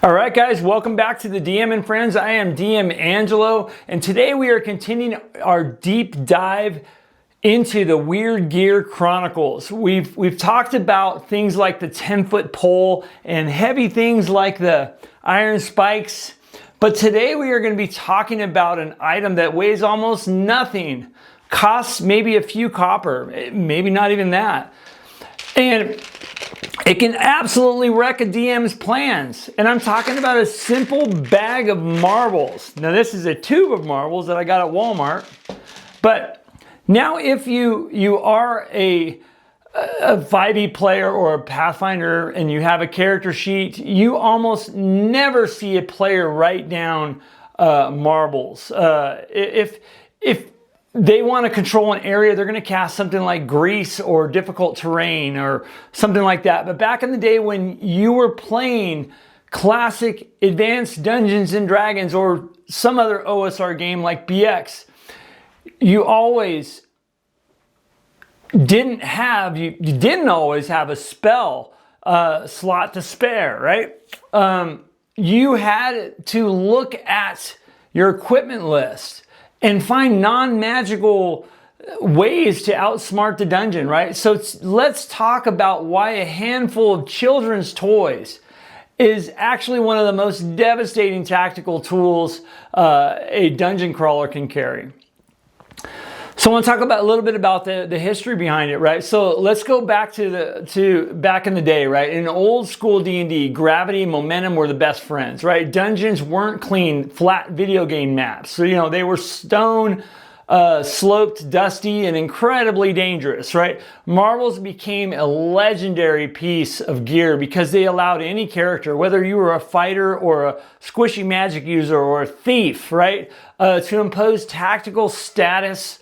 All right, guys, welcome back to the DM and Friends. I am DM Angelo, and today we are continuing our deep dive into the Weird Gear Chronicles. We've talked about things like the 10-foot pole and heavy things like the iron spikes, but today we are going to be talking about an item that weighs almost nothing, costs maybe a few copper, maybe not even that, and it can absolutely wreck a DM's plans. And I'm talking about a simple bag of marbles. Now this is a tube of marbles that I got at Walmart. But now if you are a 5e player or a Pathfinder and you have a character sheet, you almost never see a player write down marbles. If they want to control an area, they're going to cast something like grease or difficult terrain or something like that. But back in the day when you were playing classic advanced Dungeons and Dragons or some other OSR game like BX, you always didn't have, you didn't always have a spell slot to spare, right? You had to look at your equipment list and find non-magical ways to outsmart the dungeon, right? So let's talk about why a handful of children's toys is actually one of the most devastating tactical tools a dungeon crawler can carry. So I want to talk about a little bit about the history behind it, right? So let's go back to back in the day, right? In old school D&D, gravity and momentum were the best friends, right? Dungeons weren't clean, flat video game maps. So, you know, they were stone, sloped, dusty, and incredibly dangerous, right? Marbles became a legendary piece of gear because they allowed any character, whether you were a fighter or a squishy magic user or a thief, right? To impose tactical status,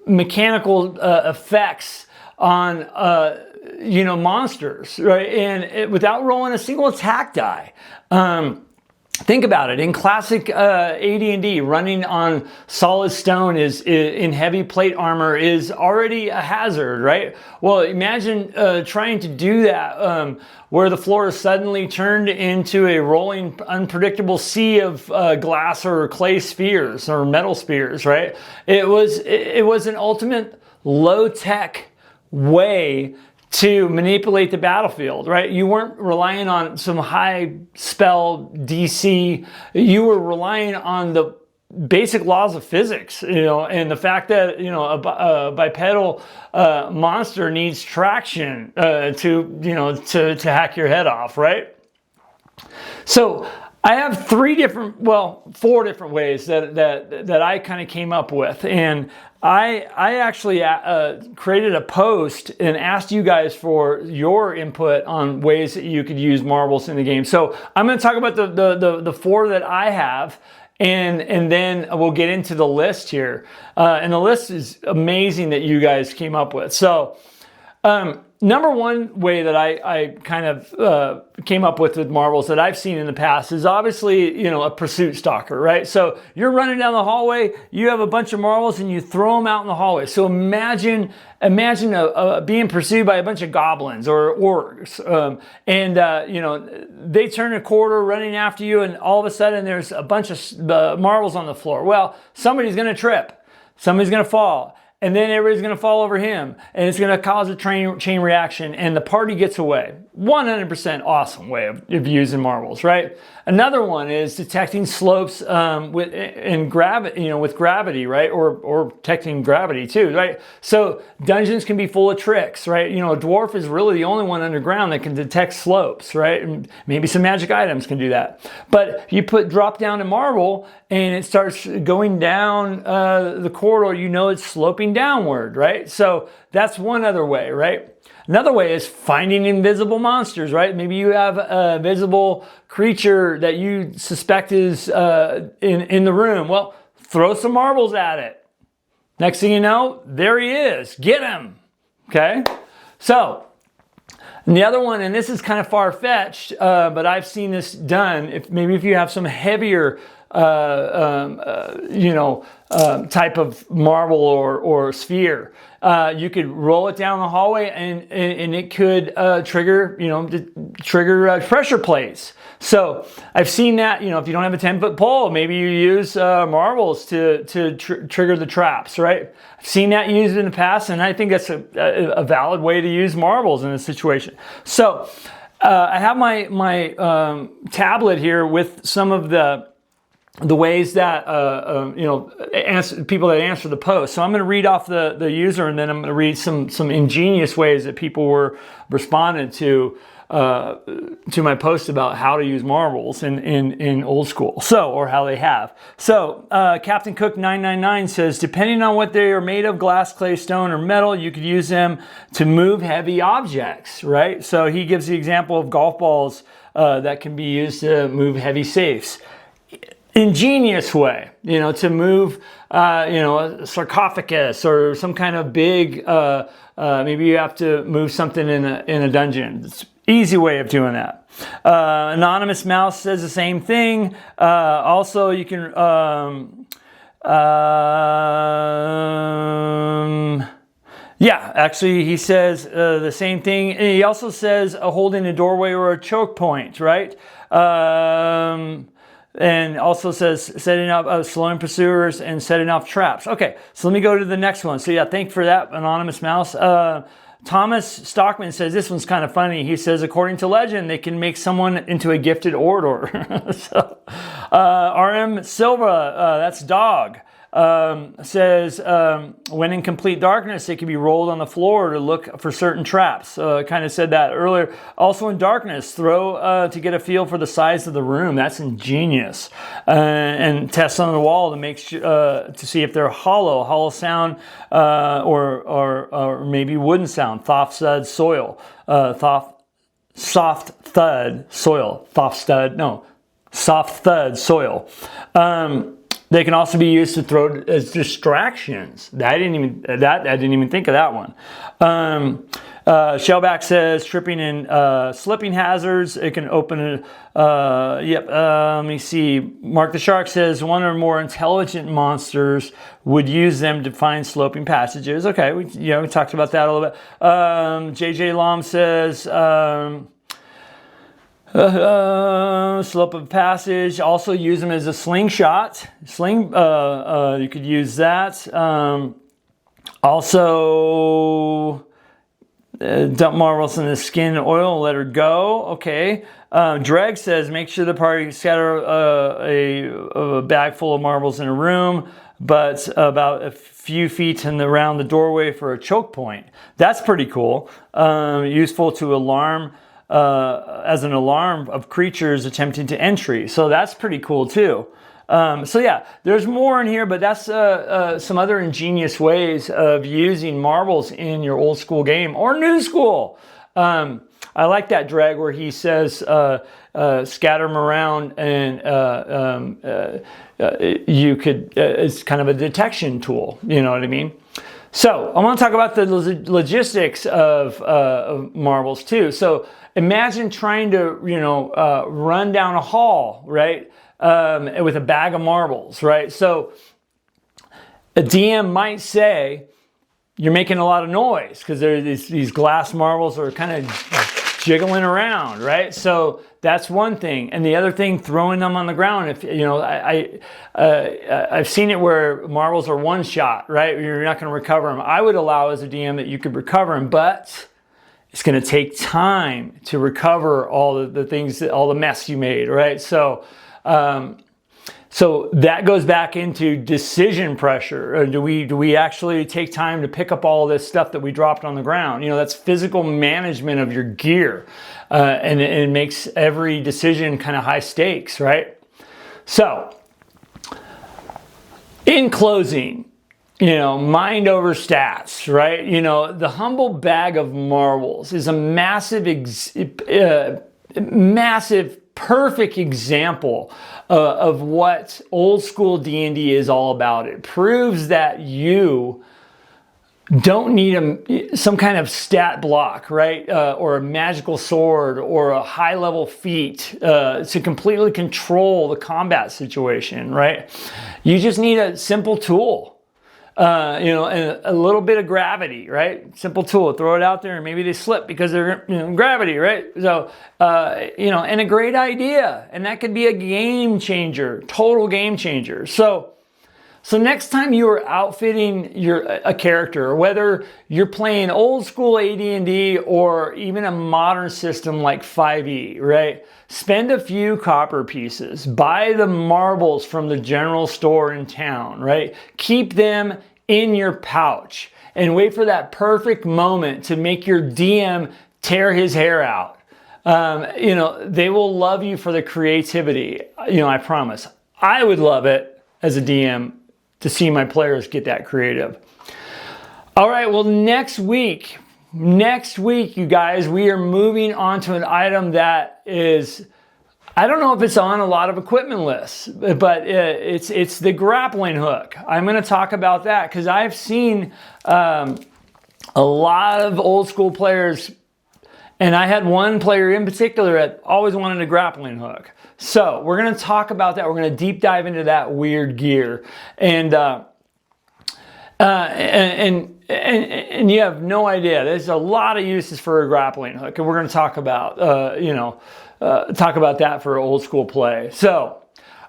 mechanical effects on monsters, right? And without rolling a single attack die. Think about it. In classic AD&D, running on solid stone is in heavy plate armor is already a hazard, right? Well, imagine trying to do that where the floor is suddenly turned into a rolling, unpredictable sea of glass or clay spheres or metal spheres, right? It was an ultimate low-tech way to manipulate the battlefield, right? You weren't relying on some high spell DC. You were relying on the basic laws of physics, and the fact that, a bipedal monster needs traction to hack your head off, right? So I have four different ways that I kind of came up with, and I actually created a post and asked you guys for your input on ways that you could use marbles in the game. So I'm going to talk about the four that I have, and then we'll get into the list here. And the list is amazing that you guys came up with. So number one way that I kind of came up with marbles that I've seen in the past is obviously, a pursuit stalker, right? So you're running down the hallway, you have a bunch of marbles and you throw them out in the hallway. So imagine being pursued by a bunch of goblins or orcs, they turn a corridor running after you, and all of a sudden there's a bunch of marbles on the floor. Well, somebody's going to trip, somebody's going to fall, and then everybody's going to fall over him, and it's going to cause a chain reaction, and the party gets away. 100% awesome way of using marbles, right? Another one is detecting slopes with gravity, right? Or detecting gravity too, right? So dungeons can be full of tricks, right? A dwarf is really the only one underground that can detect slopes, right? And maybe some magic items can do that. But you drop down a marble and it starts going down the corridor, it's sloping downward, right? So that's one other way, right? Another way is finding invisible monsters, right? Maybe you have a visible creature that you suspect is in the room. Well, throw some marbles at it. Next thing you know, there he is. Get him. Okay? So, and the other one, and this is kind of far-fetched, but I've seen this done. If you have some heavier type of marble or sphere, you could roll it down the hallway and it could trigger trigger pressure plates. So I've seen that, you know, if you don't have a 10-foot pole, maybe you use marbles to trigger the traps, right? I've seen that used in the past, and I think that's a valid way to use marbles in this situation. So I have my tablet here with some of the ways that people that answer the post. So I'm going to read off the user, and then I'm going to read some ingenious ways that people were responding to my post about how to use marbles in old school. So, or how they have. So Captain Cook 999 says, depending on what they are made of, glass, clay, stone, or metal, you could use them to move heavy objects, right? So he gives the example of golf balls that can be used to move heavy safes. Ingenious way, you know, to move, a sarcophagus or some kind of big, maybe you have to move something in a dungeon. It's easy way of doing that. Anonymous Mouse says the same thing. Also, you can, yeah, actually, he says the same thing. And he also says holding a doorway or a choke point, right? And also says setting up slowing pursuers and setting off traps. Okay, so let me go to the next one. So yeah, thank you for that, Anonymous Mouse. Thomas Stockman says this one's kind of funny. He says, according to legend, they can make someone into a gifted orator. So, RM Silva, that's dog, says, when in complete darkness, they can be rolled on the floor to look for certain traps. Kind of said that earlier. Also in darkness, throw to get a feel for the size of the room. That's ingenious. And test on the wall to make to see if they're hollow sound, or maybe wooden sound. Soft thud soil. Soft thud soil. Soft thud soil. They can also be used to throw as distractions. I didn't even think of that one. Shellback says tripping and slipping hazards. It can open. Let me see. Mark the Shark says one or more intelligent monsters would use them to find sloping passages. Okay, we talked about that a little bit. JJ Lom says. Slope of passage. Also use them as a slingshot. You could use that. Also, dump marbles in the skin oil. Let her go. Okay. Dreg says make sure the party scatter a bag full of marbles in a room, but about a few feet around the doorway for a choke point. That's pretty cool. Useful to alarm. As an alarm of creatures attempting to entry. So that's pretty cool too. So yeah, there's more in here, but that's some other ingenious ways of using marbles in your old school game or new school. I like that drag where he says scatter them around, and you could, it's kind of a detection tool, you know what I mean? So I want to talk about the logistics of marbles too. So imagine trying to, run down a hall, right, with a bag of marbles, right? So a DM might say, you're making a lot of noise because these glass marbles are kind of jiggling around, right? So that's one thing. And the other thing, throwing them on the ground. If I've seen it where marbles are one shot, right? You're not going to recover them. I would allow as a DM that you could recover them, but it's going to take time to recover all the things, all the mess you made, right? So that goes back into decision pressure. Or do we actually take time to pick up all this stuff that we dropped on the ground? That's physical management of your gear, and it makes every decision kind of high stakes, right? So, in closing, mind over stats, right? The humble bag of marbles is a massive, perfect example of what old school D&D is all about. It proves that you don't need some kind of stat block, right? Or a magical sword or a high level feat to completely control the combat situation, right? You just need a simple tool. and a little bit of gravity, right? Simple tool, throw it out there and maybe they slip because they're, gravity, right? So, and a great idea. And that could be a game changer, total game changer. So next time you are outfitting a character, whether you're playing old school AD&D or even a modern system like 5e, right? Spend a few copper pieces, buy the marbles from the general store in town, right? Keep them in your pouch and wait for that perfect moment to make your DM tear his hair out. They will love you for the creativity. I promise. I would love it as a DM to see my players get that creative. All right, well, next week, you guys, we are moving on to an item that is, I don't know if it's on a lot of equipment lists, but it's the grappling hook. I'm going to talk about that because I've seen a lot of old school players, and I had one player in particular that always wanted a grappling hook. So we're going to talk about that. We're going to deep dive into that weird gear, and you have no idea. There's a lot of uses for a grappling hook, and we're going to talk about that for old school play. So,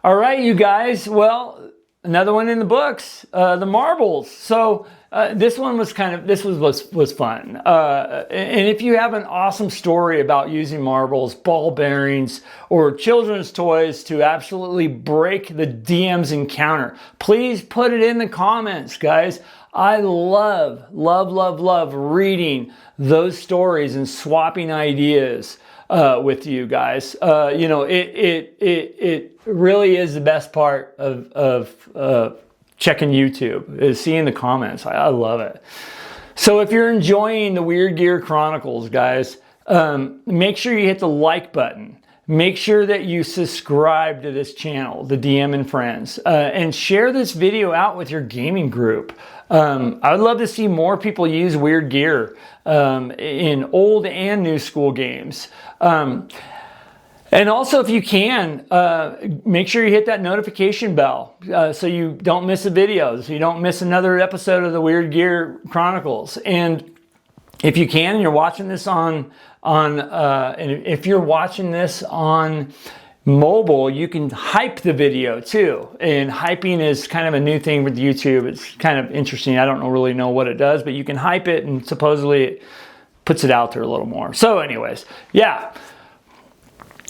all right, you guys. Well, another one in the books, the marbles. So. This one was was fun. And if you have an awesome story about using marbles, ball bearings, or children's toys to absolutely break the DM's encounter, please put it in the comments, guys. I love reading those stories and swapping ideas with you guys. It really is the best part of checking YouTube, is seeing the comments. I love it. So if you're enjoying the Weird Gear Chronicles, guys, make sure you hit the like button. Make sure that you subscribe to this channel, the DM and Friends, and share this video out with your gaming group. I would love to see more people use Weird Gear in old and new school games. And also, if you can, make sure you hit that notification bell so you don't miss a video, so you don't miss another episode of the Weird Gear Chronicles. And if you can, and you're watching this and if you're watching this on mobile, you can hype the video too. And hyping is kind of a new thing with YouTube. It's kind of interesting. I don't really know what it does, but you can hype it, and supposedly it puts it out there a little more. So anyways, yeah.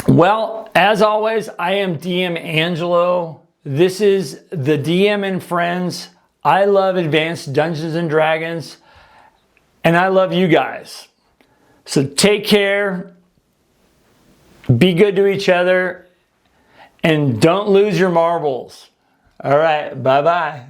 Well, as always, I am DM Angelo. This is the DM and Friends. I love Advanced Dungeons and Dragons, and I love you guys. So take care, be good to each other, and don't lose your marbles. All right, bye-bye.